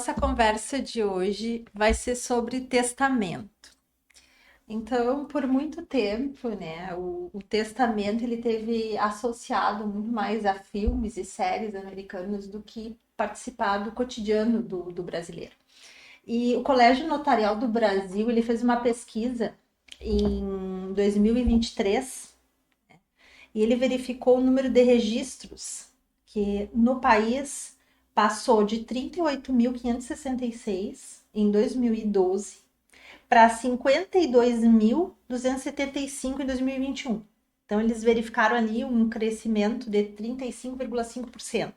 nossa conversa de hoje vai ser sobre testamento. Então, por muito tempo, né, o testamento ele teve associado muito mais a filmes e séries americanos do que participar do cotidiano do brasileiro. E o Colégio Notarial do Brasil, ele fez uma pesquisa em 2023 e ele verificou o número de registros que no país passou de 38.566 em 2012 para 52.275 em 2021. Então, eles verificaram ali um crescimento de 35,5%.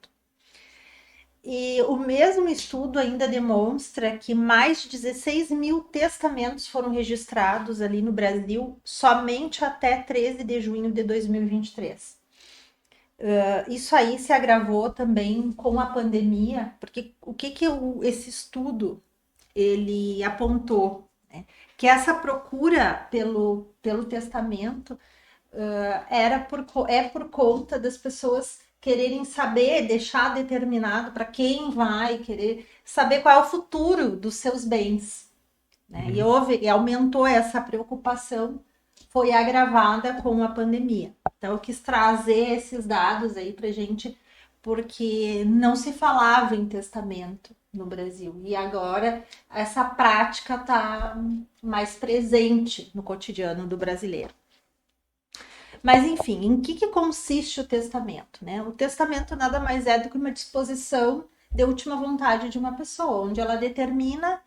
E o mesmo estudo ainda demonstra que mais de 16 mil testamentos foram registrados ali no Brasil somente até 13 de junho de 2023. Isso aí se agravou também com a pandemia, porque o que esse estudo ele apontou, né? Que essa procura pelo testamento é por conta das pessoas quererem saber, deixar determinado para quem vai querer saber qual é o futuro dos seus bens, né? E aumentou essa preocupação, foi agravada com a pandemia. Então eu quis trazer esses dados aí para gente, porque não se falava em testamento no Brasil e agora essa prática está mais presente no cotidiano do brasileiro. Mas, enfim, em que consiste o testamento, né? O testamento nada mais é do que uma disposição de última vontade de uma pessoa, onde ela determina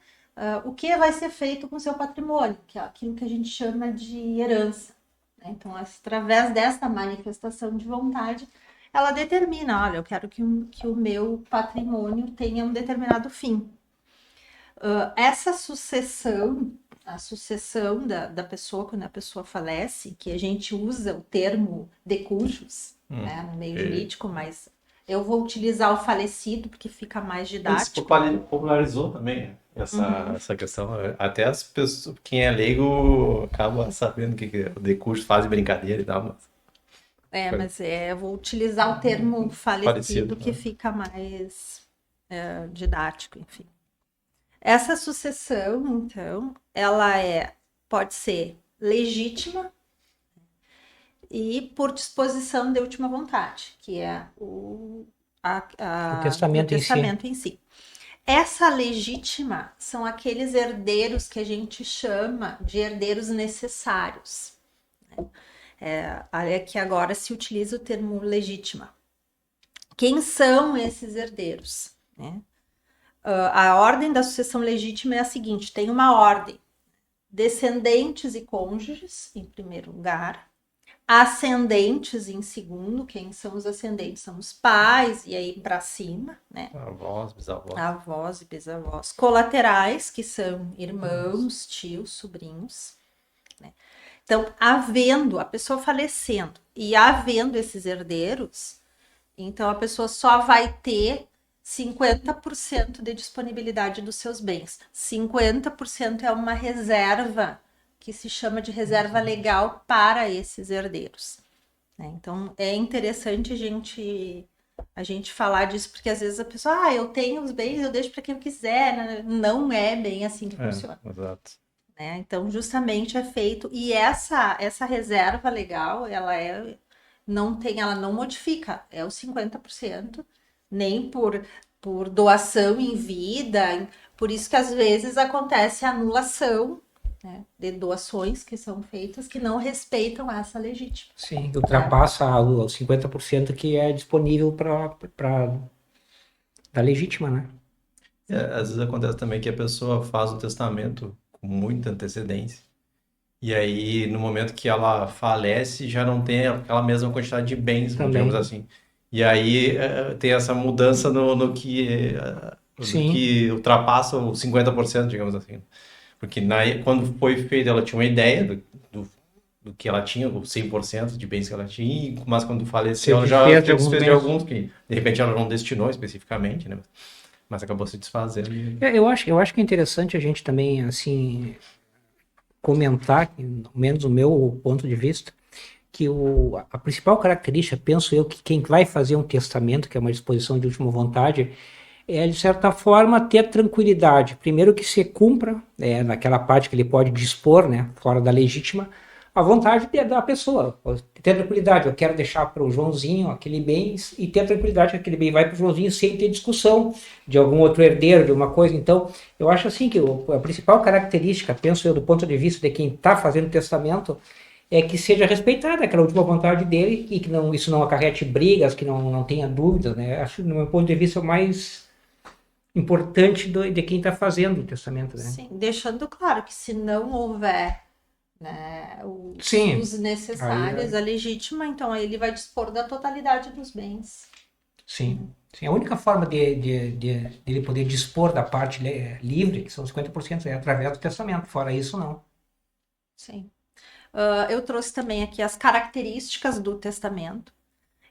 o que vai ser feito com o seu patrimônio, que é aquilo que a gente chama de herança, né? Então, através dessa manifestação de vontade, ela determina, olha, eu quero que o meu patrimônio tenha um determinado fim. Essa sucessão, a sucessão da pessoa, quando a pessoa falece, que a gente usa o termo decujus, né, no meio jurídico, mas eu vou utilizar o falecido porque fica mais didático. Isso popularizou também essa questão. Até as pessoas, quem é leigo acaba sabendo que o decurso faz brincadeira e tal. Mas eu vou utilizar o termo falecido que fica mais didático, enfim. Essa sucessão, então, ela pode ser legítima e por disposição de última vontade, que é o testamento em si. Essa legítima são aqueles herdeiros que a gente chama de herdeiros necessários, né? Aqui agora se utiliza o termo legítima. Quem são esses herdeiros, né? A ordem da sucessão legítima é a seguinte: tem uma ordem, descendentes e cônjuges, em primeiro lugar, ascendentes em segundo. Quem são os ascendentes? São os pais, e aí para cima, né? Avós, bisavós. Avós e bisavós. Colaterais, que são irmãos, tios, sobrinhos, né? Então, havendo a pessoa falecendo e havendo esses herdeiros, então a pessoa só vai ter 50% de disponibilidade dos seus bens. 50% é uma reserva que se chama de reserva legal para esses herdeiros, né? Então é interessante a gente falar disso, porque às vezes a pessoa, eu tenho os bens, eu deixo para quem eu quiser. Não é bem assim que funciona. Exato. Né? Então justamente é feito, e essa reserva legal, ela não modifica, é os 50%. Nem por doação em vida, por isso que às vezes acontece a anulação, né, de doações que são feitas que não respeitam essa legítima. Sim, ultrapassa os 50% que é disponível para da legítima, né? Às vezes acontece também que a pessoa faz o testamento com muita antecedência, e aí no momento que ela falece já não tem aquela mesma quantidade de bens, digamos assim. E aí tem essa mudança no que ultrapassa os 50%, digamos assim. Porque quando foi feito, ela tinha uma ideia do que ela tinha, os 100% de bens que ela tinha, mas quando faleceu, ela já desfez de alguns que, de repente, ela não destinou especificamente, né? Mas acabou se desfazendo. Eu acho que é interessante a gente também, assim, comentar, pelo menos o meu ponto de vista, que a principal característica, penso eu, que quem vai fazer um testamento, que é uma disposição de última vontade, é, de certa forma, ter tranquilidade. Primeiro que se cumpra, naquela parte que ele pode dispor, né, fora da legítima, a vontade da pessoa. Ter tranquilidade, eu quero deixar para o Joãozinho aquele bem e ter tranquilidade que aquele bem vai para o Joãozinho sem ter discussão de algum outro herdeiro, de uma coisa. Então, eu acho assim que a principal característica, penso eu, do ponto de vista de quem está fazendo testamento, é que seja respeitada aquela última vontade dele e que não, isso não acarrete brigas, que não tenha dúvidas, né? Acho, no meu ponto de vista, o mais importante de quem está fazendo o testamento, né? Sim, deixando claro que se não houver, né, Sim, os necessários, aí a legítima, então aí ele vai dispor da totalidade dos bens. sim. Sim, a única forma de ele poder dispor da parte livre, que são 50%, é através do testamento. Fora isso, não. Sim. Eu trouxe também aqui as características do testamento.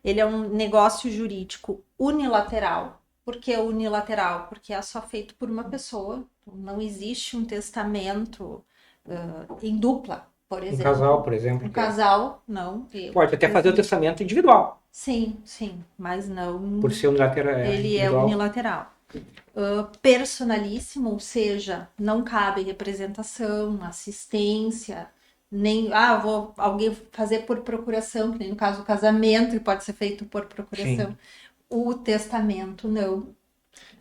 Ele é um negócio jurídico unilateral. Por que unilateral? Porque é só feito por uma pessoa. Não existe um testamento em dupla, por exemplo. Um casal, por exemplo. Um casal, não. Pode até fazer o testamento individual. Sim, sim, mas não. Por ser unilateral. Ele é unilateral. Personalíssimo, ou seja, não cabe representação, assistência, nem vou alguém fazer por procuração, que nem no caso do casamento, que pode ser feito por procuração. Sim. O testamento, não.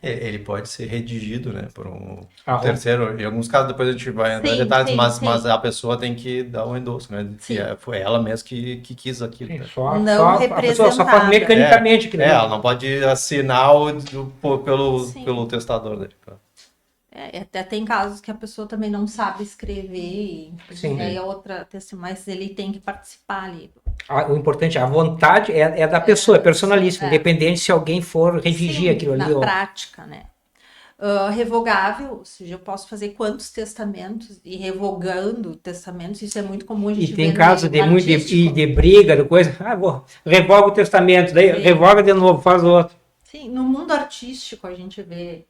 Ele pode ser redigido, né, por um terceiro. Em alguns casos, depois a gente vai entrar em detalhes, mas a pessoa tem que dar um endosso, né? Foi ela mesma que quis aquilo. Sim, né? Não a pessoa só faz mecanicamente. Ela não pode assinar pelo testador dele. Até tem casos que a pessoa também não sabe escrever, Sim. Aí é outra, mas ele tem que participar ali. O importante, a vontade é da pessoa, é personalíssimo, independente se alguém for redigir aquilo ali. Na prática, né? Revogável, ou seja, eu posso fazer quantos testamentos e revogando testamentos, isso é muito comum a gente ver. E tem casos de briga, de coisa, revoga o testamento, daí revoga de novo, faz outro. Sim, no mundo artístico a gente vê,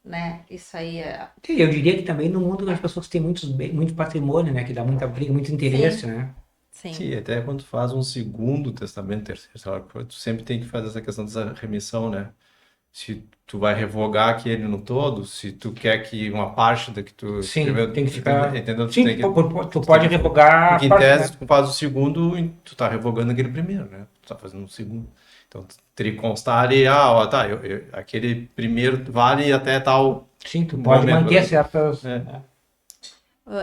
né, isso aí é... Eu diria que também no mundo as pessoas têm muito patrimônio, né, que dá muita briga, muito interesse, né? Sim, até quando tu faz um segundo testamento, terceiro, tu sempre tem que fazer essa questão dessa remissão, né? Se tu vai revogar aquele no todo, se tu quer que uma parte da que tu escreveu... tem que ficar... Entendeu? Sim, tu pode revogar... Porque em tese, tu faz o segundo e tu tá revogando aquele primeiro, né? Tu tá fazendo um segundo. Então, tu teria que constar ali, aquele primeiro vale até tal... Sim, tu pode manter certas...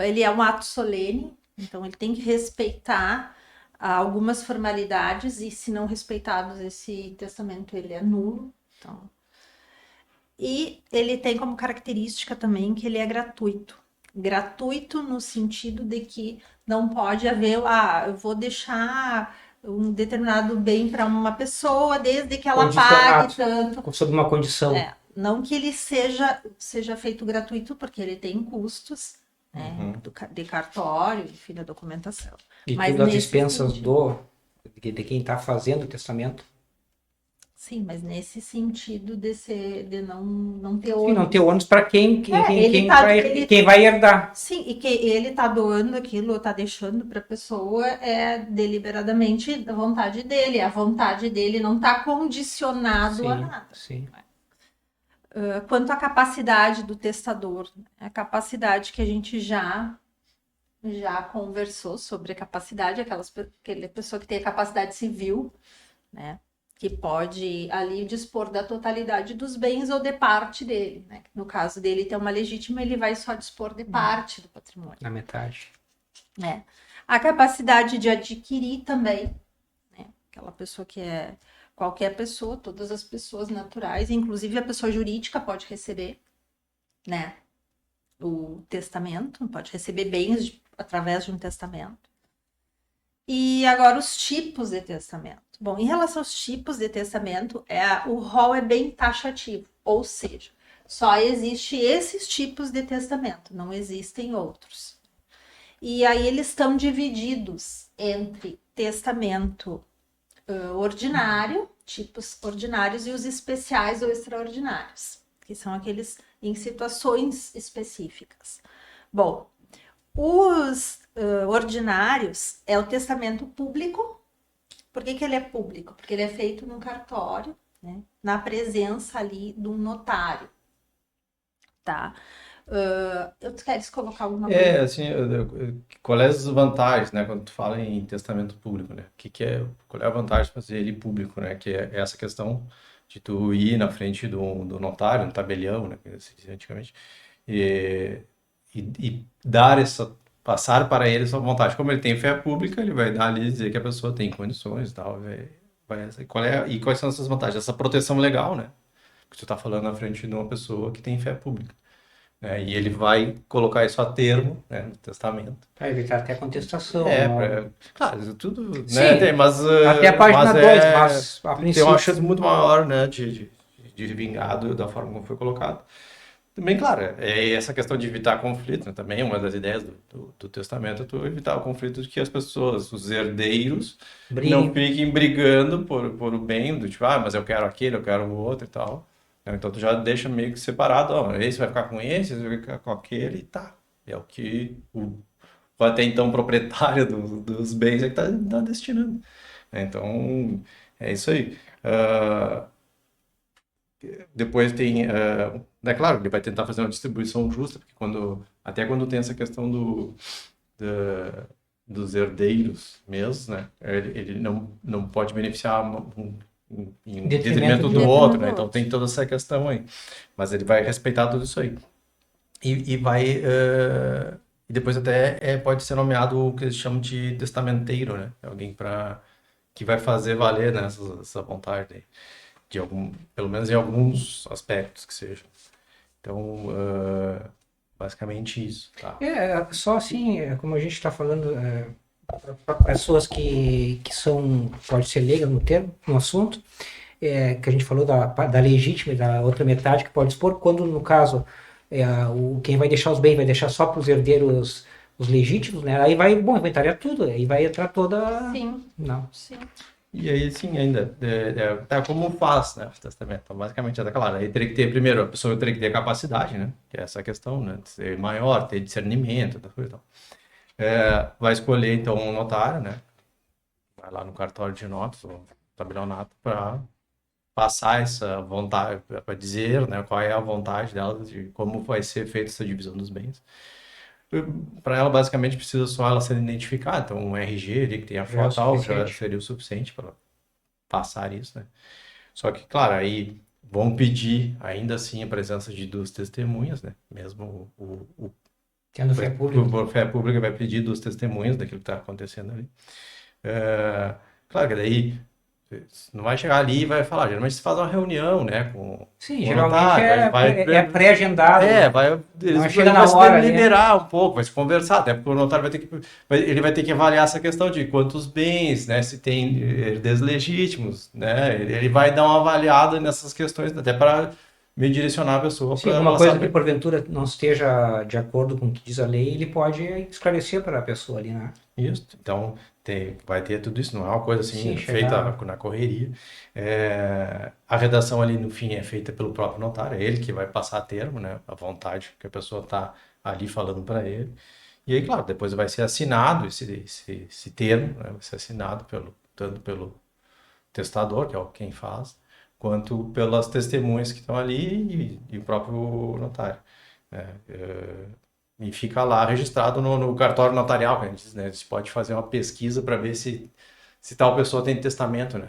Ele é um ato solene, então ele tem que respeitar algumas formalidades e se não respeitados esse testamento ele é nulo. Então... E ele tem como característica também que ele é gratuito. Gratuito no sentido de que não pode haver, eu vou deixar um determinado bem para uma pessoa desde que ela pague tanto. Sob uma condição. Não que ele seja feito gratuito, porque ele tem custos, né, de cartório, enfim, da documentação. E tudo às dispensas de quem está fazendo o testamento. Sim, mas nesse sentido de não ter ônus. Sim, não ter ônus para quem vai herdar. Sim, e que ele está doando aquilo, está deixando para a pessoa deliberadamente da vontade dele. A vontade dele não está condicionado a nada. Sim. Quanto à capacidade do testador, a capacidade que a gente já conversou sobre a capacidade, aquela pessoa que tem a capacidade civil, né? Que pode ali dispor da totalidade dos bens ou de parte dele, né? No caso dele ter uma legítima, ele vai só dispor de parte do patrimônio. Na metade. A capacidade de adquirir também, né? Aquela pessoa que é qualquer pessoa, todas as pessoas naturais, inclusive a pessoa jurídica pode receber, né? O testamento, pode receber bens através de um testamento. E agora os tipos de testamento. Bom, em relação aos tipos de testamento, o rol é bem taxativo, ou seja, só existe esses tipos de testamento, não existem outros. E aí eles estão divididos entre testamento ordinário, tipos ordinários, e os especiais ou extraordinários, que são aqueles em situações específicas. Bom, os ordinários é o testamento público. Por que ele é público? Porque ele é feito num cartório, né? Na presença ali de um notário, tá? Tu queres colocar alguma coisa? Assim, qual é as vantagens, né, quando tu fala em testamento público, né? Qual é a vantagem de fazer ele público, né? Que é essa questão de tu ir na frente do notário, no tabelião, né, que se dizia antigamente, e, e dar passar para ele essa vontade. Como ele tem fé pública, ele vai dar ali dizer que a pessoa tem condições e tal, e quais são essas vantagens? Essa proteção legal, né? Que tu tá falando na frente de uma pessoa que tem fé pública, né? E ele vai colocar isso a termo, né, no testamento. Para evitar até contestação. Não. Claro, tudo, Sim, né, até a página 2, mas a tem uma princípio. chance muito maior, né, de vingar da forma como foi colocado. Também, claro, essa questão de evitar conflito, né, também é uma das ideias do testamento, é tu evitar o conflito de que as pessoas, os herdeiros, não fiquem brigando por o bem, do tipo, mas eu quero aquele, eu quero o outro e tal. Então tu já deixa meio que separado, ó, esse vai ficar com esse vai ficar com aquele, e tá. É o que o até então proprietário dos bens é que tá destinando. Então, é isso aí. Depois tem, é claro, ele vai tentar fazer uma distribuição justa, porque até quando tem essa questão dos herdeiros mesmo, né, ele não pode beneficiar em detrimento do outro, né? Então tem toda essa questão aí. Mas ele vai respeitar tudo isso aí. E vai. E depois até pode ser nomeado o que eles chamam de testamenteiro, né? Alguém que vai fazer valer, né, essa vontade aí, pelo menos em alguns aspectos que sejam. Então, basicamente isso. Tá? Só assim, como a gente está falando, para pessoas que são, pode ser leigas no termo, no assunto, que a gente falou da legítima e da outra metade que pode expor, quando no caso quem vai deixar os bens vai deixar só para os herdeiros os legítimos, né? Aí vai inventariar tudo, aí vai entrar toda... Sim. Não. Sim. E aí, sim, ainda, como faz, né, o testamento. Então, basicamente, claro, aí teria que ter, primeiro, a pessoa teria que ter capacidade, né, que é essa questão, né, de ser maior, ter discernimento, e tal. Vai escolher, então, um notário, né, vai lá no cartório de notas, ou tabelionato, para passar essa vontade, para dizer, né, qual é a vontade dela, de como vai ser feita essa divisão dos bens. Para ela, basicamente, precisa só ela ser identificada. Então, um RG ali que tem a foto tal, já seria o suficiente para passar isso, né? Só que, claro, aí vão pedir, ainda assim, a presença de duas testemunhas, né? Mesmo tendo fé pública. O fé pública vai pedir duas testemunhas daquilo que está acontecendo ali. Claro que daí não vai chegar ali e vai falar. Geralmente se faz uma reunião, né? Sim, geralmente é pré-agendado. Eles chega na hora, se deliberar um pouco, vai se conversar, até porque o notário ele vai ter que avaliar essa questão de quantos bens, né? Se tem herdeiros legítimos, né? Ele vai dar uma avaliada nessas questões, até para me direcionar a pessoa. Sim, alguma coisa que porventura não esteja de acordo com o que diz a lei, ele pode esclarecer para a pessoa ali, né? Isso, então vai ter tudo isso, não é uma coisa assim feita na correria. A redação ali no fim é feita pelo próprio notário, é ele que vai passar a termo, né, a vontade que a pessoa está ali falando para ele. E aí, claro, depois vai ser assinado esse termo, né, vai ser assinado tanto pelo testador, que é quem faz, quanto pelas testemunhas que estão ali e o próprio notário. E fica lá registrado no cartório notarial, que a gente diz, né? Você pode fazer uma pesquisa para ver se tal pessoa tem testamento, né?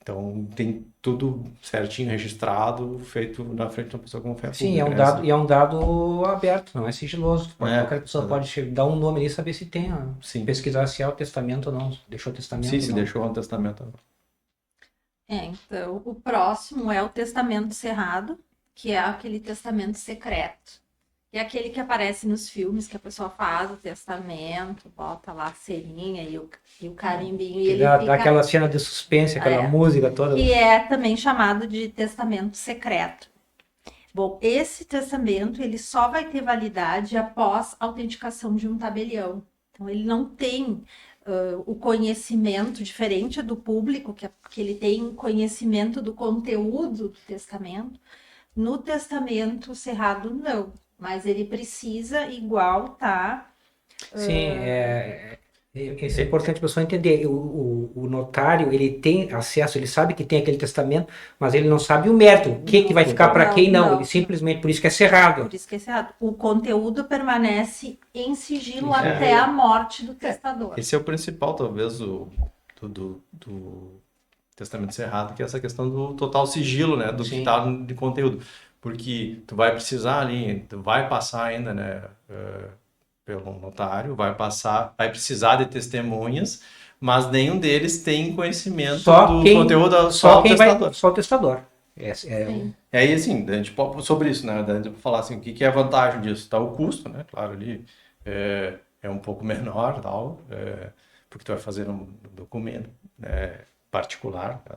Então tem tudo certinho registrado, feito na frente de uma pessoa com fé pública. Sim, é um dado aberto, não é sigiloso. Qualquer pessoa pode dar um nome ali e saber se tem, pesquisar se é o testamento ou não, deixou o testamento ou não. Sim, se deixou o testamento ou não. Então, o próximo é o testamento cerrado, que é aquele testamento secreto. E aquele que aparece nos filmes, que a pessoa faz o testamento, bota lá a serinha e o carimbinho. E dá aquela cena de suspense, aquela música toda. Que é também chamado de testamento secreto. Bom, esse testamento ele só vai ter validade após a autenticação de um tabelião. Então, ele não tem o conhecimento diferente do público, que ele tem conhecimento do conteúdo do testamento. No testamento cerrado, não. Mas ele precisa igual, tá? Sim, Isso é importante a pessoa entender. O notário, ele tem acesso, ele sabe que tem aquele testamento, mas ele não sabe o mérito, o que vai ficar para quem não. Ele simplesmente, por isso que é cerrado. Por isso que é cerrado. O conteúdo permanece em sigilo até a morte do testador. Esse é o principal, talvez, do testamento cerrado, que é essa questão do total sigilo, né? Do que está de conteúdo. Porque tu vai precisar ali, tu vai passar ainda, né? Pelo notário, vai precisar de testemunhas, mas nenhum deles tem conhecimento do conteúdo, só o testador. Só o testador. Aí, assim, a gente pode, sobre isso, né? A gente pode falar assim, o que é a vantagem disso? Tá o custo, né? Claro, ali é um pouco menor, tal, porque tu vai fazer um documento particular, tá?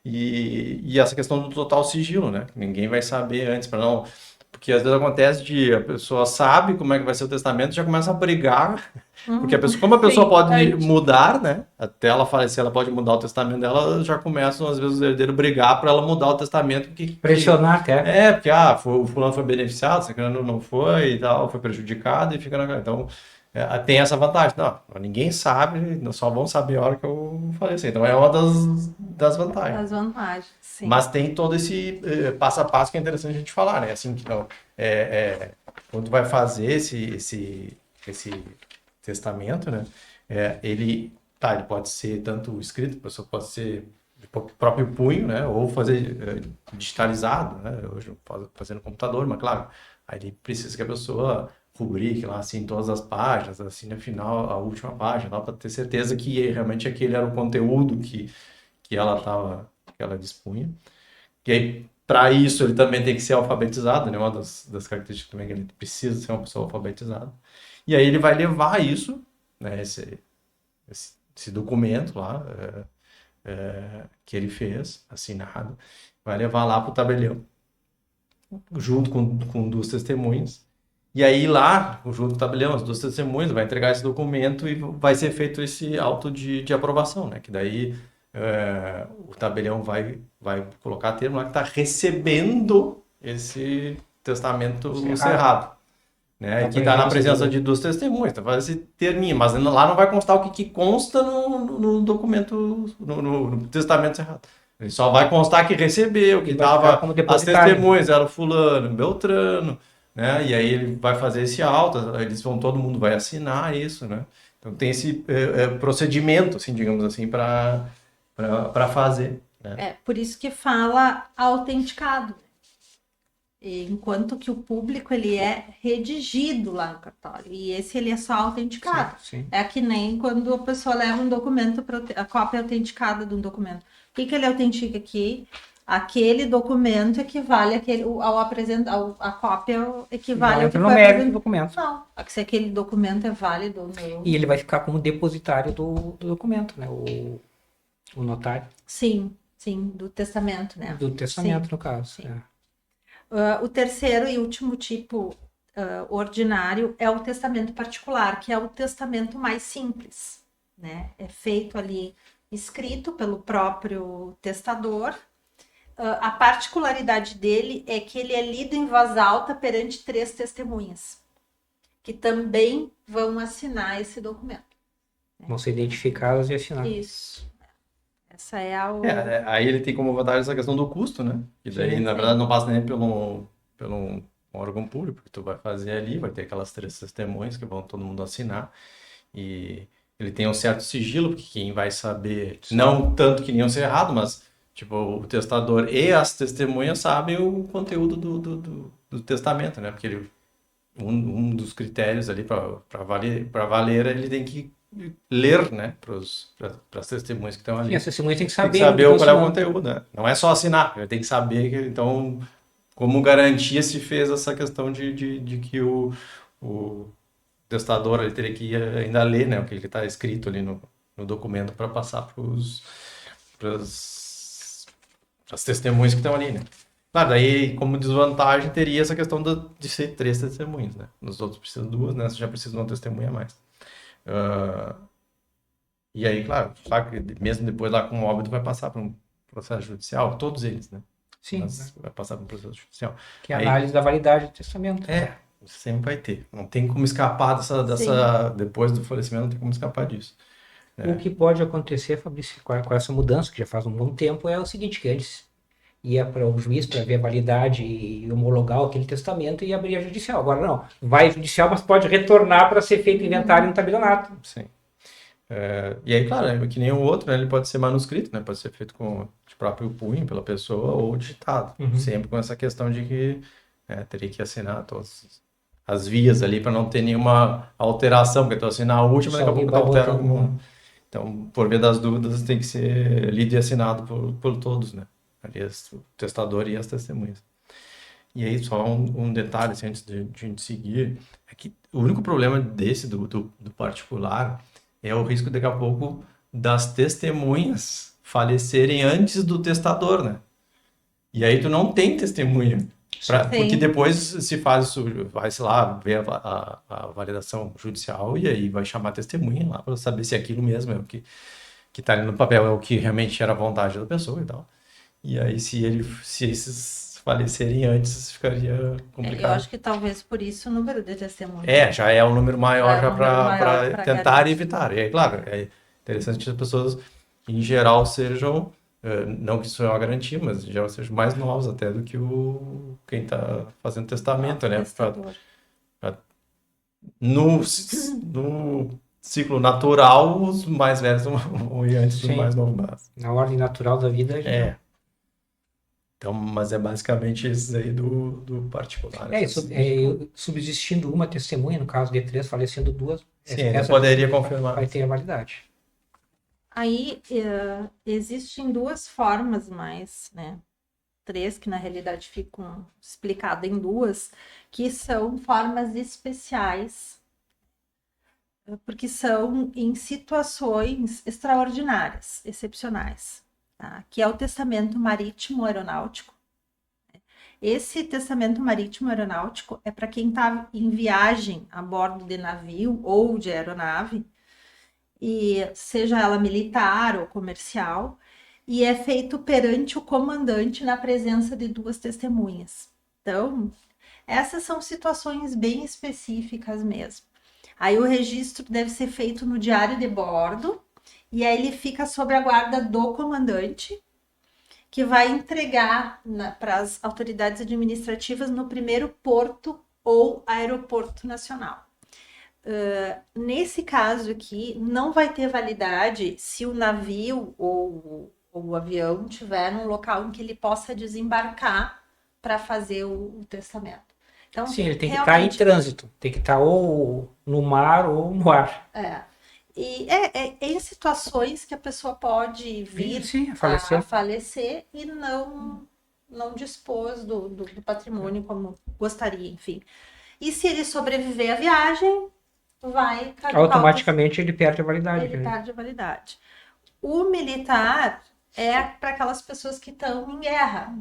E essa questão do total sigilo, né? Ninguém vai saber antes, para não... Porque às vezes acontece de a pessoa sabe como é que vai ser o testamento e já começa a brigar. Porque como a pessoa pode mudar, né? Até ela falecer, ela pode mudar o testamento dela, já começam às vezes os herdeiros brigar para ela mudar o testamento. Pressionar até. Porque o fulano foi beneficiado, o fulano não foi e tal, foi prejudicado e fica na... Então, tem essa vantagem. Não, ninguém sabe, só vão saber a hora que eu falecer. Então, é uma das vantagens. Das vantagens, sim. Mas tem todo esse passo a passo que é interessante a gente falar, né? Assim, então, quando tu vai fazer esse testamento, né? Ele pode ser tanto escrito, a pessoa pode ser de próprio punho, né? Ou fazer digitalizado, né? Hoje fazer no computador, mas claro, aí ele precisa que a pessoa rubrique lá, assim, todas as páginas, assim, no final, a última página, para ter certeza que realmente aquele era o conteúdo que ela dispunha. E aí, para isso, ele também tem que ser alfabetizado, né? Uma das características também que ele precisa ser uma pessoa alfabetizada. E aí ele vai levar isso, né? Esse documento lá que ele fez, assinado, vai levar lá para o tabelião, junto com duas testemunhas. E aí lá, junto com o tabelião, as duas testemunhas, vai entregar esse documento e vai ser feito esse auto de aprovação, né? Que daí o tabelião vai colocar termo lá que está recebendo esse testamento cerrado. Né? Que está na presença de duas testemunhas, então faz esse terminho, mas lá não vai constar o que consta no documento, no testamento cerrado. Ele só vai constar que recebeu, que estava as testemunhas, era o fulano, Beltrano, né? E aí ele vai fazer esse auto, todo mundo vai assinar isso, né? Então tem esse procedimento, assim, digamos assim, para fazer. Né? Por isso que fala autenticado. Enquanto que o público ele é redigido lá no cartório e esse ele é só autenticado. Sim. É que nem quando a pessoa leva um documento, a cópia autenticada de um documento. O que ele autentica aqui? Aquele documento equivale ao apresentar, a cópia equivale ao que foi apresentado do documento. Não, se aquele documento é válido ou não. E ele vai ficar como depositário do documento, né? O notário. Sim, do testamento, né? Do testamento, no caso. Sim. O terceiro e último tipo ordinário é o testamento particular, que é o testamento mais simples, né? É feito ali, escrito pelo próprio testador. A particularidade dele é que ele é lido em voz alta perante 3 testemunhas, que também vão assinar esse documento. Vão ser identificadas e assinadas. Isso. Essa é a... aí ele tem como vantagem essa questão do custo, né? E daí, na verdade, não passa nem pelo um órgão público, que tu vai fazer ali, vai ter aquelas 3 testemunhas que vão todo mundo assinar. E ele tem um certo sigilo, porque quem vai saber, não tanto que nem um cerrado, mas tipo, o testador e as testemunhas sabem o conteúdo do testamento, né? Porque um dos critérios ali para valer, ele tem que ler, né, para as testemunhas que estão ali. E as testemunhas têm que saber, qual é o conteúdo, né? Não é só assinar, ele tem que saber que, então, como garantia se fez essa questão de que o testador ele teria que ainda ler, né, o que está escrito ali no documento para passar para as testemunhas que estão ali, né? Claro, daí como desvantagem teria essa questão de ser 3 testemunhas, né? Nos outros precisam 2, né? Você já precisa de uma testemunha a mais. E aí, claro, sabe que mesmo depois lá com o óbito vai passar para um processo judicial, todos eles, né? Sim. Mas vai passar para um processo judicial. Que é a análise da validade do testamento. Sempre vai ter. Não tem como escapar dessa depois do falecimento, não tem como escapar disso. O que pode acontecer, Fabrício, com essa mudança, que já faz um bom tempo, é o seguinte, que antes ia para o juiz para ver a validade e homologar aquele testamento e abrir a judicial. Agora não, vai judicial, mas pode retornar para ser feito inventário no tabelionato. Sim. E aí, claro, é que nem o outro, né? Ele pode ser manuscrito, né? Pode ser feito de próprio punho pela pessoa ou digitado. Sempre com essa questão de que teria que assinar todas as vias ali para não ter nenhuma alteração, porque tu assinar a última, daqui a pouco tu altera alguma. Então, por via das dúvidas, tem que ser lido e assinado por todos, né? Ali, o testador e as testemunhas. E aí, só um detalhe, assim, antes de a gente seguir, é que o único problema desse, do particular, é o risco, daqui a pouco, das testemunhas falecerem antes do testador, né? E aí tu não tem testemunha. Porque depois se faz isso, vai, sei lá, ver a validação judicial e aí vai chamar testemunha lá para saber se aquilo mesmo é o que está ali no papel, é o que realmente era a vontade da pessoa e tal. E aí, se esses falecerem antes, ficaria complicado. Eu acho que talvez por isso o número de testemunhas. Já é um número maior já para tentar evitar. E aí, claro, é interessante que as pessoas, em geral, sejam, não que isso é uma garantia, mas em geral sejam mais novos até do que quem está fazendo testamento, né? No ciclo natural, os mais velhos vão ir antes do mais novo. Na ordem natural da vida, Então, mas é basicamente esses aí do particular. Subsistindo uma testemunha, no caso de 3, falecendo 2. Sim, essa poderia confirmar. Vai ter a validade. Aí, existem 2 formas mais, né? 3, que na realidade ficam explicadas em 2, que são formas especiais, porque são em situações extraordinárias, excepcionais. Tá? Que é o testamento marítimo aeronáutico. Esse testamento marítimo aeronáutico é para quem está em viagem a bordo de navio ou de aeronave, e seja ela militar ou comercial, e é feito perante o comandante na presença de 2 testemunhas. Então, essas são situações bem específicas mesmo. Aí o registro deve ser feito no diário de bordo, e aí ele fica sob a guarda do comandante, que vai entregar para as autoridades administrativas no primeiro porto ou aeroporto nacional. Nesse caso aqui, não vai ter validade se o navio ou o avião estiver num local em que ele possa desembarcar para fazer o testamento. Então, sim, ele tem que estar em trânsito, tem que estar ou no mar ou no ar. E em situações que a pessoa pode vir a falecer e não dispôs do patrimônio como gostaria, enfim. E se ele sobreviver à viagem, vai... Automaticamente ele perde a validade. Ele perde a validade. O militar é para aquelas pessoas que estão em guerra,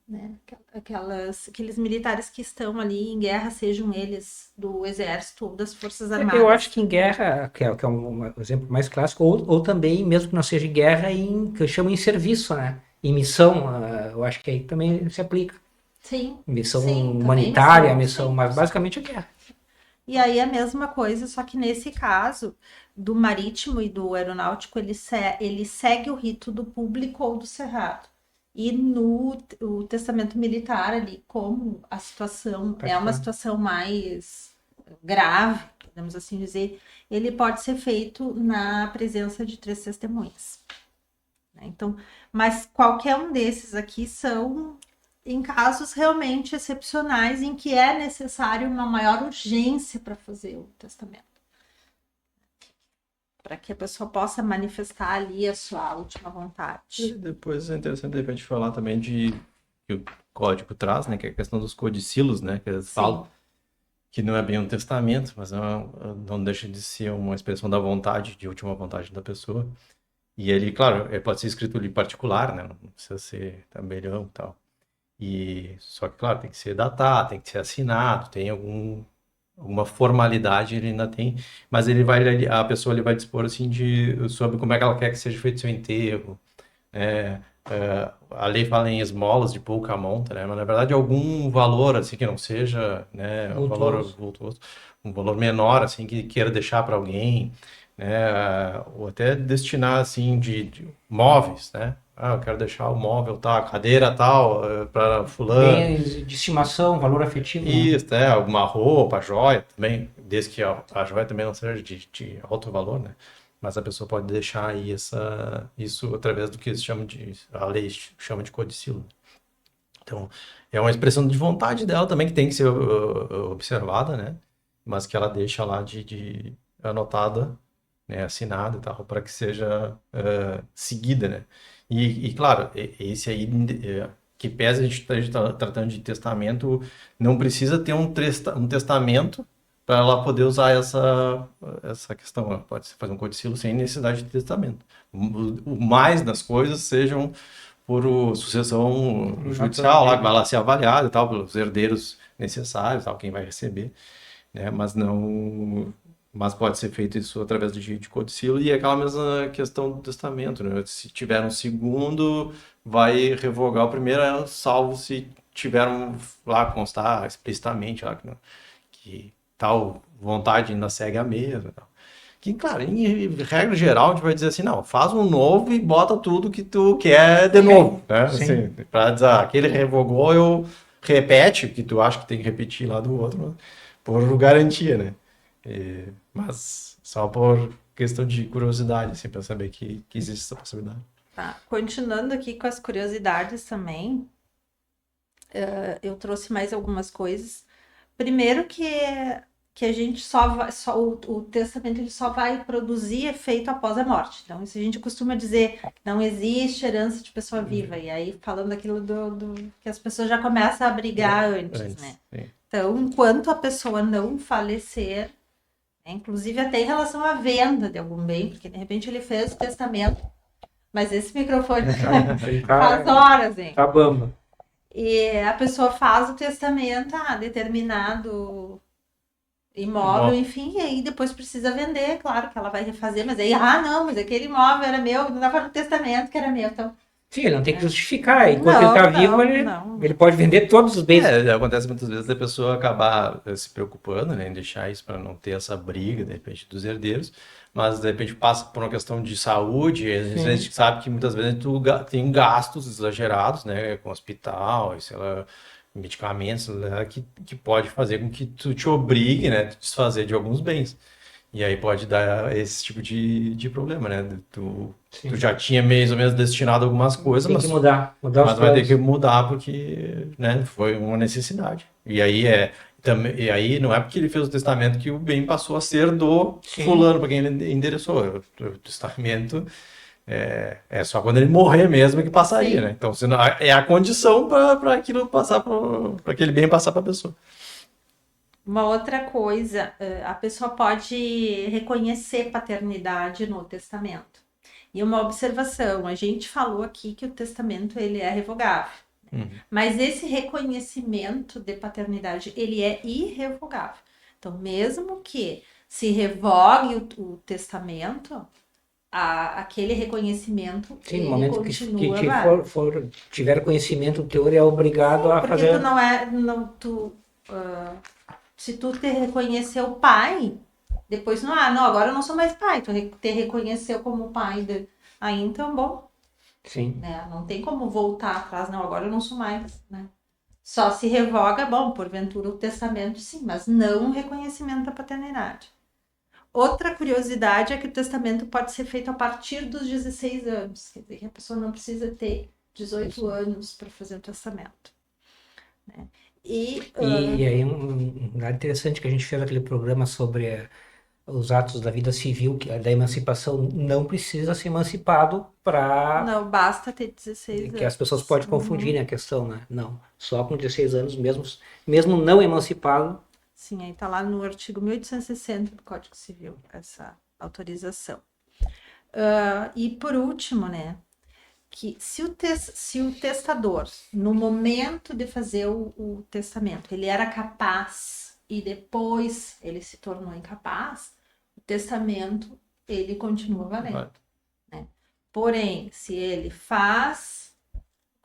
né? Aqueles militares que estão ali em guerra, sejam eles do exército ou das forças armadas. Eu acho que em guerra, que é um exemplo mais clássico, ou também, mesmo que não seja em guerra, que eu chamo em serviço, né? Em missão, eu acho que aí também se aplica. Sim. Missão humanitária, mas basicamente é guerra. E aí a mesma coisa, só que nesse caso, do marítimo e do aeronáutico, ele segue o rito do público ou do cerrado. E o testamento militar ali, como a situação é uma situação mais grave, podemos assim dizer, ele pode ser feito na presença de 3 testemunhas. Então, mas qualquer um desses aqui são em casos realmente excepcionais em que é necessário uma maior urgência para fazer o testamento. Para que a pessoa possa manifestar ali a sua última vontade. E depois é interessante de repente falar também que o código traz, né, que é a questão dos codicilos, né, que eles falam que não é bem um testamento, mas não deixa de ser uma expressão da vontade, de última vontade da pessoa. E ele, claro, pode ser escrito ali particular, né, não precisa ser tabelião e tal. Só que, claro, tem que ser datado, tem que ser assinado, tem alguma formalidade ele ainda tem, mas a pessoa vai dispor assim sobre como é que ela quer que seja feito o seu enterro, a lei fala em esmolas de pouca monta, né? Mas na verdade algum valor assim que não seja, né, um valor vultuoso, um valor menor assim que queira deixar para alguém, né? Ou até destinar assim de móveis, né? Ah, eu quero deixar o móvel tal, a cadeira tal para fulano. Bens de estimação, valor afetivo, né? Isso, né? Alguma roupa, joia também, desde que a joia também não seja de alto valor, né? Mas a pessoa pode deixar aí isso através do que eles chamam a lei chama de codicilo. Então, é uma expressão de vontade dela também que tem que ser observada, né? Mas que ela deixa lá de anotada, né? Assinada e tal, para que seja seguida, né? Claro, esse aí, que pese a gente estar tratando de testamento, não precisa ter um testamento para ela poder usar essa questão. Ela pode fazer um codicilo sem necessidade de testamento. O mais das coisas sejam por sucessão judicial, lá, que vai lá ser avaliado e tal, pelos herdeiros necessários, tal, quem vai receber, né? Mas pode ser feito isso através de codicilo e é aquela mesma questão do testamento, né? Se tiver um segundo, vai revogar o primeiro, salvo se tiveram lá constar explicitamente lá, que tal vontade ainda segue a mesma. Tal. Que, claro, em regra geral, a gente vai dizer assim, não, faz um novo e bota tudo que tu quer de novo, né? Assim, para dizer, aquele revogou, repete o que tu acha que tem que repetir lá do outro, por garantia, né? Mas só por questão de curiosidade, assim, para saber que existe essa possibilidade. Tá. Continuando aqui com as curiosidades também, eu trouxe mais algumas coisas. Primeiro que a gente o testamento ele só vai produzir efeito após a morte. Então, isso a gente costuma dizer, não existe herança de pessoa viva. E aí, falando aquilo do que as pessoas já começam a brigar antes, né? Sim. Então, enquanto a pessoa não falecer, inclusive até em relação à venda de algum bem, porque de repente ele fez o testamento, mas esse microfone faz horas, hein? Tá bamba. E a pessoa faz o testamento a determinado imóvel, enfim, e aí depois precisa vender, claro que ela vai refazer, mas aí, não, mas aquele imóvel era meu, não estava no testamento que era meu, então... Sim, ele não tem que justificar, enquanto ele está vivo, ele pode vender todos os bens. Acontece muitas vezes a pessoa acabar se preocupando, né, em deixar isso para não ter essa briga, de repente, dos herdeiros, mas de repente passa por uma questão de saúde, a gente sabe que muitas vezes tu tem gastos exagerados, né, com hospital, sei lá, medicamentos, né, que pode fazer com que tu te obrigue, né, a desfazer de alguns bens. E aí pode dar esse tipo de problema, né? Tu já tinha mais ou menos destinado algumas coisas, tem que mudar mas vai ter que mudar porque, né, foi uma necessidade. E aí não é porque ele fez o testamento que o bem passou a ser do fulano para quem ele endereçou. O testamento é só quando ele morrer mesmo que passaria, né? Então senão, é a condição para aquilo passar para aquele bem passar para a pessoa. Uma outra coisa, a pessoa pode reconhecer paternidade no testamento. E uma observação, a gente falou aqui que o testamento ele é revogável. Mas esse reconhecimento de paternidade, ele é irrevogável. Então, mesmo que se revogue o testamento, aquele reconhecimento Sim, no momento que continua tiver conhecimento, o teor é obrigado a fazer... Se tu te reconheceu pai, depois não, agora eu não sou mais pai, tu te reconheceu como pai, aí então, bom, sim, né? Não tem como voltar atrás, não, agora eu não sou mais, né? Só se revoga, bom, porventura o testamento sim, mas não o reconhecimento da paternidade. Outra curiosidade é que o testamento pode ser feito a partir dos 16 anos, quer dizer que a pessoa não precisa ter 18 anos para fazer o testamento, né? E aí um lugar interessante que a gente fez aquele programa sobre os atos da vida civil, da emancipação, não precisa ser emancipado para... Não, basta ter 16 anos. Que as pessoas podem confundir a questão, né? Não, só com 16 anos, mesmo não emancipado. Sim, aí tá lá no artigo 1860 do Código Civil, essa autorização. E por último, né, que se o testador, no momento de fazer o testamento, ele era capaz e depois ele se tornou incapaz, o testamento, ele continua valendo. Né? Porém, se ele faz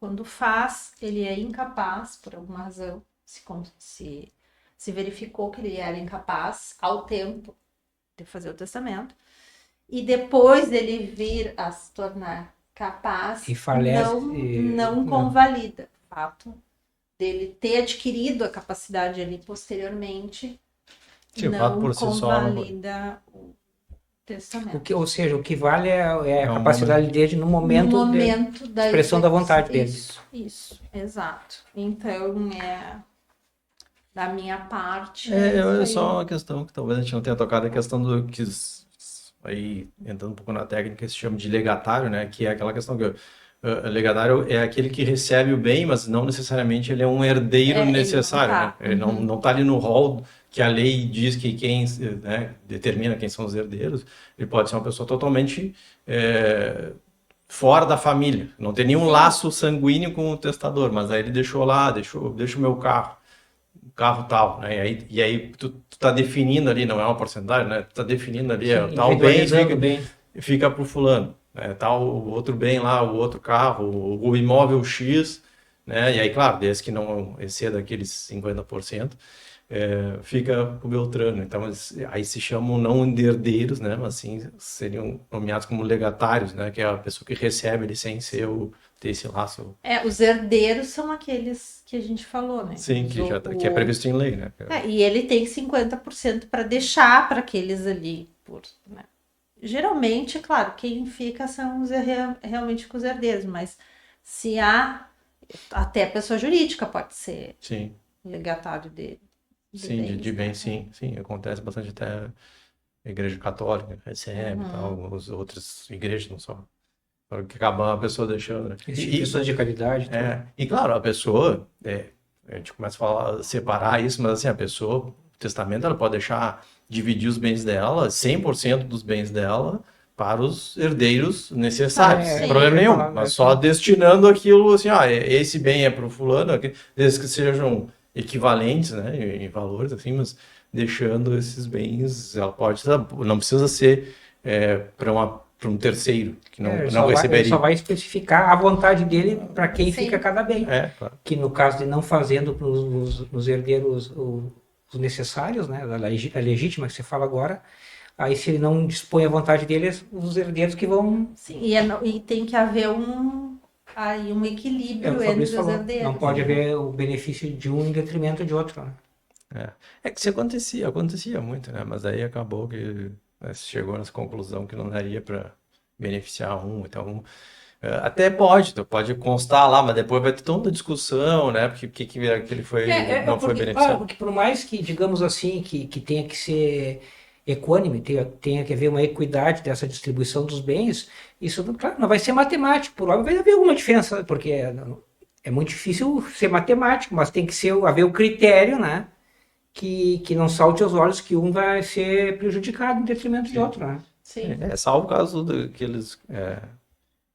quando faz, ele é incapaz, por alguma razão, se verificou que ele era incapaz ao tempo de fazer o testamento, e depois dele vir a se tornar capaz, E falece, não convalida o fato dele ter adquirido a capacidade ali posteriormente, Sim, o fato não por si só não- convalida o testamento. Ou seja, o que vale é a um capacidade dele no momento, No momento da expressão da vontade dele. Isso, exato. Então, da minha parte. É isso só aí. uma questão que talvez a gente não tenha tocado, a questão do que aí entrando um pouco na técnica, se chama de legatário, né? Que é aquela questão que legatário é aquele que recebe o bem, mas não necessariamente ele é um herdeiro Ele não necessário, né? tá. Ele não tá ali no rol que a lei diz que quem, né, determina quem são os herdeiros. Ele pode ser uma pessoa totalmente fora da família, não tem nenhum laço sanguíneo com o testador, mas aí ele deixou lá, deixa o meu carro tal, né? E aí tu tá definindo ali, não é uma porcentagem, né? Tu tá definindo ali, Sim, tal bem individualizando bem. fica pro fulano, né? Tal o outro bem lá, o outro carro, o imóvel X, né? E aí, claro, desde que não exceda aqueles 50%, fica pro Beltrano. Então, aí se chamam não herdeiros, né? Mas sim seriam nomeados como legatários, né? Que é a pessoa que recebe ele sem ter esse laço. Os herdeiros são aqueles que a gente falou, né? Sim, que é previsto em lei, né? E ele tem 50% para deixar para aqueles ali. Né? Geralmente, claro, quem fica são realmente os herdeiros, mas se há até pessoa jurídica pode ser Sim. legatário dele. Sim, de bem, sim. Acontece bastante até a igreja católica, recebe e tal, as outras igrejas não só. Para que acaba a pessoa deixando, né? Instituições de caridade. E claro, a pessoa, a gente começa a falar, separar isso, mas assim, a pessoa, o testamento, ela pode deixar, dividir os bens dela, 100% dos bens dela, para os herdeiros necessários, sem problema nenhum, mas só destinando aquilo assim, esse bem é para o fulano, desde que sejam equivalentes, né, em valores, assim, mas deixando esses bens, ela não precisa ser para um terceiro que não receberia. Ele só vai especificar a vontade dele para quem Sim. fica cada bem. Claro. Que no caso de não fazendo para os herdeiros os necessários, né, a legítima que você fala agora, aí se ele não dispõe a vontade dele, os herdeiros que vão... Sim, e tem que haver um equilíbrio entre os herdeiros. Não pode haver o benefício de um em detrimento de outro. Né? Que se acontecia muito, né? Mas aí acabou que se chegou nessa conclusão que não daria para beneficiar um, então até pode constar lá, mas depois vai ter toda uma discussão, né? Porque que ele foi não foi beneficiado. Porque por mais que, digamos assim, que tenha que ser equânime, tenha que haver uma equidade dessa distribuição dos bens, isso, claro, não vai ser matemático, por óbvio vai haver alguma diferença, porque é muito difícil ser matemático, mas tem que haver o critério, né? Que não salte aos olhos que um vai ser prejudicado em detrimento de outro, né? Sim. Salvo o caso daqueles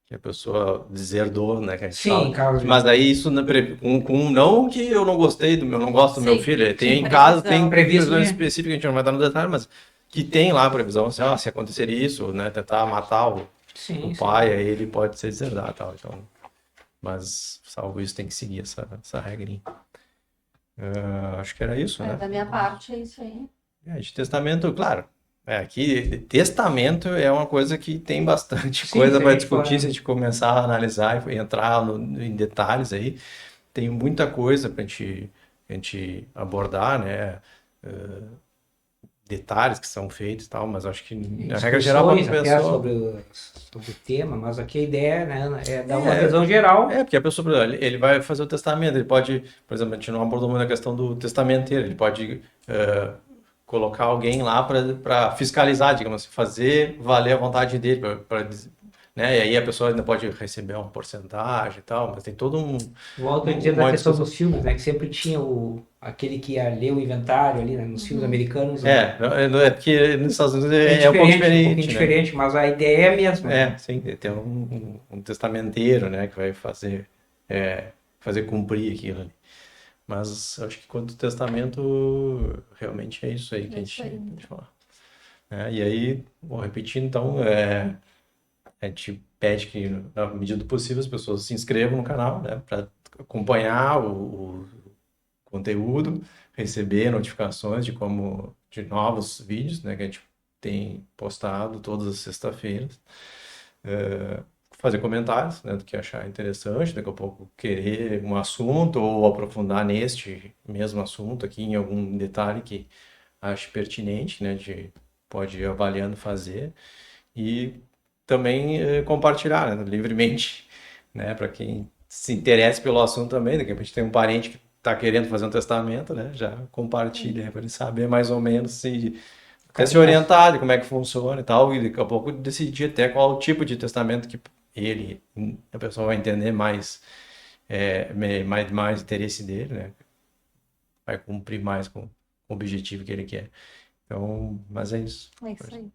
que a pessoa deserdou, né? Que a gente Sim, fala. Mas daí isso não que eu não gostei não gosto do meu filho. Tem casos, tem previsões específicas, a gente não vai dar no detalhe, mas que tem lá a previsão, assim, se acontecer isso, né? Tentar matar o pai, aí ele pode ser deserdado, tal. Então, mas salvo isso tem que seguir essa regrinha. Acho que era isso, né? Da minha parte é isso aí. De testamento, claro. Aqui, testamento é uma coisa que tem bastante coisa para discutir, se a gente começar a analisar e entrar em detalhes aí. Tem muita coisa para a gente abordar, né? Detalhes que são feitos e tal, mas acho que na regra geral para a pessoa... sobre o tema, mas aqui a ideia, né, é dar uma visão geral. Porque a pessoa, ele vai fazer o testamento, ele pode, por exemplo, a gente não abordou muito a questão do testamenteiro, ele pode colocar alguém lá para fiscalizar, digamos assim, fazer valer a vontade dele, né? E aí a pessoa ainda pode receber uma porcentagem e tal, mas tem todo um... Volto a dizer da questão dos filmes, né? Que sempre tinha aquele que ia ler o inventário ali, né? Nos filmes americanos. Porque nos Estados Unidos é um pouco diferente. Um pouquinho diferente, mas a ideia é a mesma. Sim, tem um testamenteiro, né? Que vai fazer cumprir aquilo ali. Mas acho que quanto ao testamento, realmente é isso aí que a gente fala. E aí, vou repetir, então, a gente pede que, na medida do possível, as pessoas se inscrevam no canal, né, para acompanhar o conteúdo, receber notificações de novos vídeos, né, que a gente tem postado todas as sextas-feiras. Fazer comentários, né, do que achar interessante, daqui a pouco querer um assunto ou aprofundar neste mesmo assunto aqui em algum detalhe que ache pertinente, né, pode ir avaliando fazer e também compartilhar, né, livremente, né, para quem se interessa pelo assunto também, daqui a pouco tem um parente que está querendo fazer um testamento, né, já compartilha para ele saber mais ou menos se orientar de como é que funciona e tal, e daqui a pouco decidir até qual o tipo de testamento que a pessoa vai entender mais interesse dele, né? Vai cumprir mais com o objetivo que ele quer. Então, mas é isso. É isso aí.